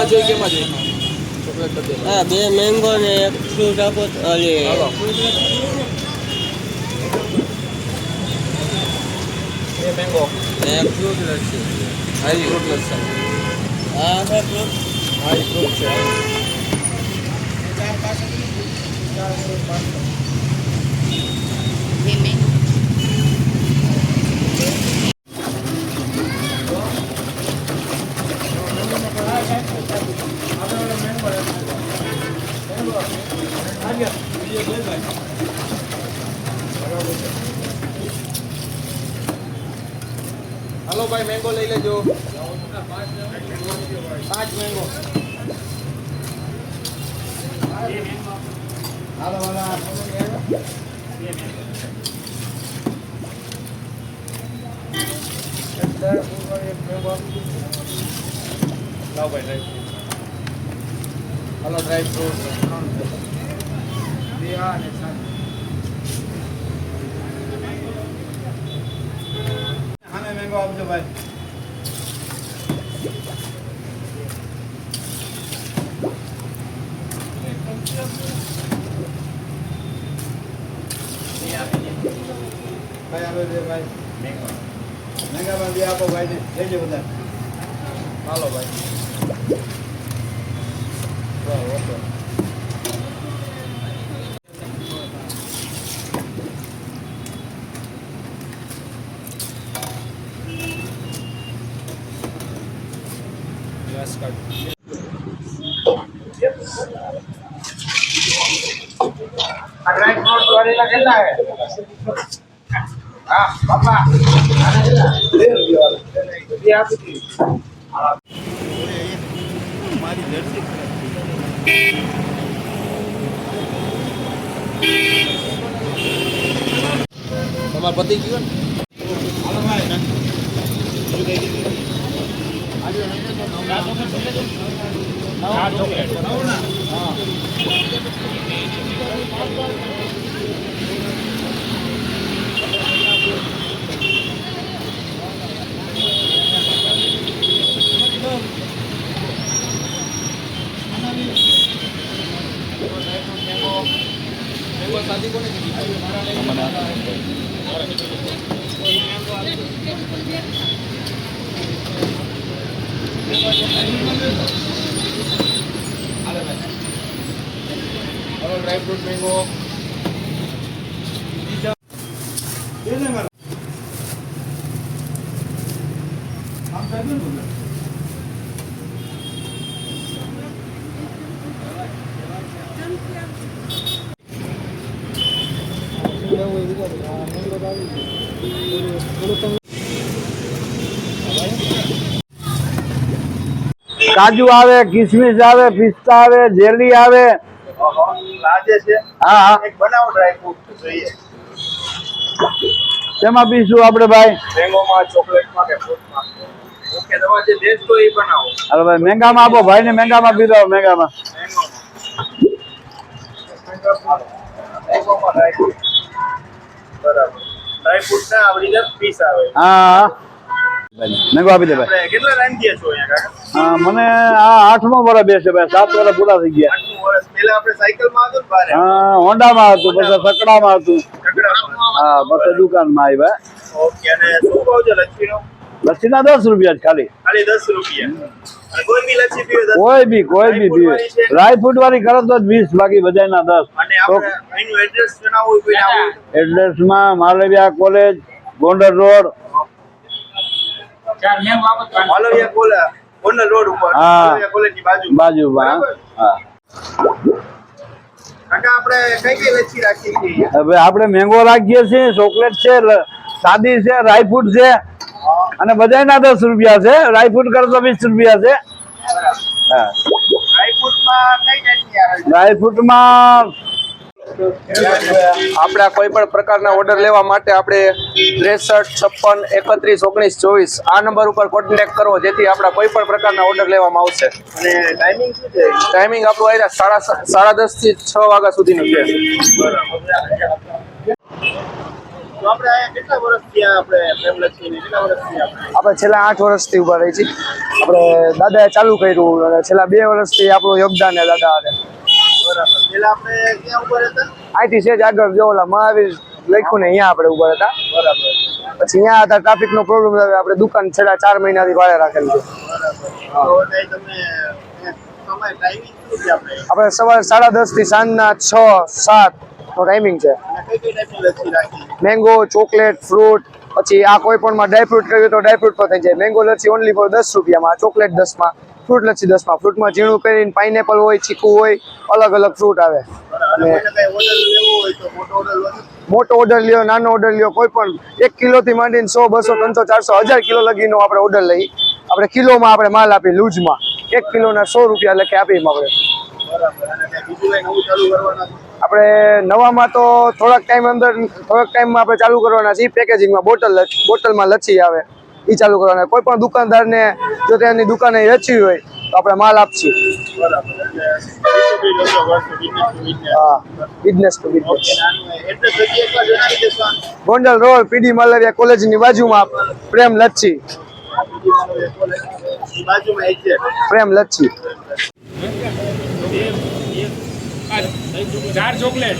જોઈએ કેમાં જોઈએ ચોકલેટ કરી દે. હા 2 મેંગો ને 1 ફ્રૂટ આપો અલી હાલો 2 મેંગો 1 ફ્રૂટ લસ્સી હા એ ફ્રૂટ લસ્સી હા છે ફ્રૂટ હા એ ફ્રૂટ છે હાલો ભાઈ મેંગો લઈ લેજો 5 મેંગો હાલો વાલા લાવ ભાઈ હાલો ડ્રાય ફ્રૂટ હા મેંગો આપજો ભાઈ ભાઈ આવે છે ભાઈ મેંગામાં બી આપો ભાઈ ને લેજો બધા હાલો ભાઈ ઓકે ग्लास काट ड्राई फ्रूट वाले का कितना है हाँ पापा ये आप हमारी जर्सी તમાર પતિ ગયો ને હાલો ભાઈ ચોકલેટ હા शादी को हेलो ड्राई फ्रूट मैंगो काजू आवे किशमिश आवे पिस्ता आवे जेली आवे लाजे છે हाँ हाँ એક બનાવો ડ્રાય ફ્રૂટ જોઈએ તેમાં બી શું આપણે ભાઈ મેંગો માં ચોકલેટ માં કે ફ્રૂટ માં ઓકે તમારે જે બેસ્ટ હોય એ બનાવો હાલો ભાઈ મેંગામાં આપો ભાઈ ને મેંગામાં પીધો મેંગામાં મેંગો માં ડ્રાય ફ્રૂટ બરાબર ડ્રાય ફ્રૂટ ના આવડી જાય પીસ આવે હા મેંગો આપી દે ભાઈ આપણે કેટલા ટાઈમ થયા છો અહીંયા કાકા હા મને આ 8મો વર્ષ બેસે ભાઈ 7 વર્ષ પૂરા થઈ ગયા 8 વર્ષ પહેલા આપણે સાયકલ માં હતો ને બારે હા હોન્ડામાં હતું પછી સકડામાં હતું કકડામાં હા પછી દુકાનમાં આવી ભાઈ ઓકે અને શું ભાવ છે લચ્છીનો લસ્સીના 10 રૂપિયા જ ખાલી ખાલી 10 રૂપિયા અને કોઈ બી લચ્છી પીવે 10 કોઈ બી પીવે ડ્રાય ફ્રૂટ વાળી કરો તો 20 બાકી બધાના 10 અને આપણે અહીંનું એડ્રેસ જણાવવું કોઈ આવું એડ્રેસમાં Malviya college Gondal road Malviya college Gondal road ઉપર હા. માલવિયા કોલેજની બાજુમાં બરાબર? હા કાકા આપણે કઈ લચ્છી રાખી છે હવે આપણે મેંગો રાખીએ છીએ ચોકલેટ છે સાદી છે ડ્રાયફ્રૂટ છે અને બધાના 10 રૂપિયા છે ડ્રાયફ્રૂટ કરો તો 20 રૂપિયા છે હા ડ્રાયફ્રૂટમાં કઈ ટાઈપની આવે છે ડ્રાયફ્રૂટમાં આપણે કોઈ પણ પ્રકારના ઓર્ડર લેવા માટે આપણે 63 56 31 19 24 આ નંબર ઉપર કોન્ટેક્ટ કરવો જેથી આપણા કોઈ પણ પ્રકારના ઓર્ડર લેવામાં આવશે અને ટાઈમિંગ શું છે ટાઈમિંગ આપણું અહીંયા 10:30 થી 6 વાગ્યા સુધીનું છે. તો આપણે અહીંયા કેટલા વર્ષથી આપણે પ્રેમ લક્ષ્મીને કેટલા વર્ષથી આપણે આપણે છેલ્લા 8 વર્ષથી ઉભા રહી છીએ. આપણે દાદાએ ચાલુ કર્યું અને છેલ્લા 2 વર્ષથી આપણું યોગદાન છે દાદા હારે. બરાબર પેલા આપણે ક્યાં ઉભા રહેતા અહીંથી સેજ આગળ જો ઓલા મહાવીર લખ્યું ને અહીંયા આપણે ઉભા હતા. બરાબર પછી અહીંયા હતા ટ્રાફિકનો પ્રોબ્લેમ આવે આપણે દુકાન છેલ્લા 4 મહિનાથી ભાડે રાખેલી છે. તો નહીં તમે સમય ટાઈમિંગ શું છે આપણે આપણે સવારે 10:30 થી સાંજના 6-7 નો ટાઈમિંગ છે. અને કઈ ટાઈપની લસ્સી રાખી મેંગો, ચોકલેટ, ફ્રૂટ, પછી આ કોઈ પણમાં ડ્રાયફ્રૂટ કર્યું તો ડ્રાયફ્રૂટ પર થઈ જાય. મેંગો લસ્સી ઓનલી ફોર 10 રૂપિયામાં, ચોકલેટ 10 માં, ફ્રૂટ લસ્સી 10 માં. ફ્રૂટમાં ઝીણું કરીને પાઇનેપલ હોય, ચીકુ હોય, અલગ અલગ ફ્રૂટ આવે. અને કોઈને કઈ ઓર્ડર લેવો હોય તો મોટો ઓર્ડર લો મોટો ઓર્ડર લ્યો, નાનો ઓર્ડર લ્યો, કોઈ પણ 1 કિલોથી માંડીને 100, 200, 300, 400, 1000 કિલો લગીનો આપણે ઓર્ડર લઈ. આપણે કિલોમાં આપણે માલ આપી લૂઝમાં 1 કિલોના 100 રૂપિયા લખે આપીએ આપણે. બરાબર અને કઈ બીજું કઈ નવું ચાલુ કરવાના છે આપણે નવામાં તો થોડાક ટાઈમમાં આપણે ચાલુ કરવાના છીએ. પેકેજિંગમાં બોટલમાં લચ્છી આવે એ ચાલુ કરવાના. કોઈ પણ દુકાનદારને જો તેની દુકાને લચ્છી હોય તો આપણે માલ આપશું. બરાબર એટલે હા, બિઝનેસ ટુ બિઝનેસ. એડ્રેસ હજી એકવાર જણાવી દેશો ગોંડલ રોડ, પીડી માલવિયા કોલેજની બાજુમાં પ્રેમ લચ્છી. બાજુમાં એક્ઝેક્ટ પ્રેમ લચ્છી. 4 ચોકલેટ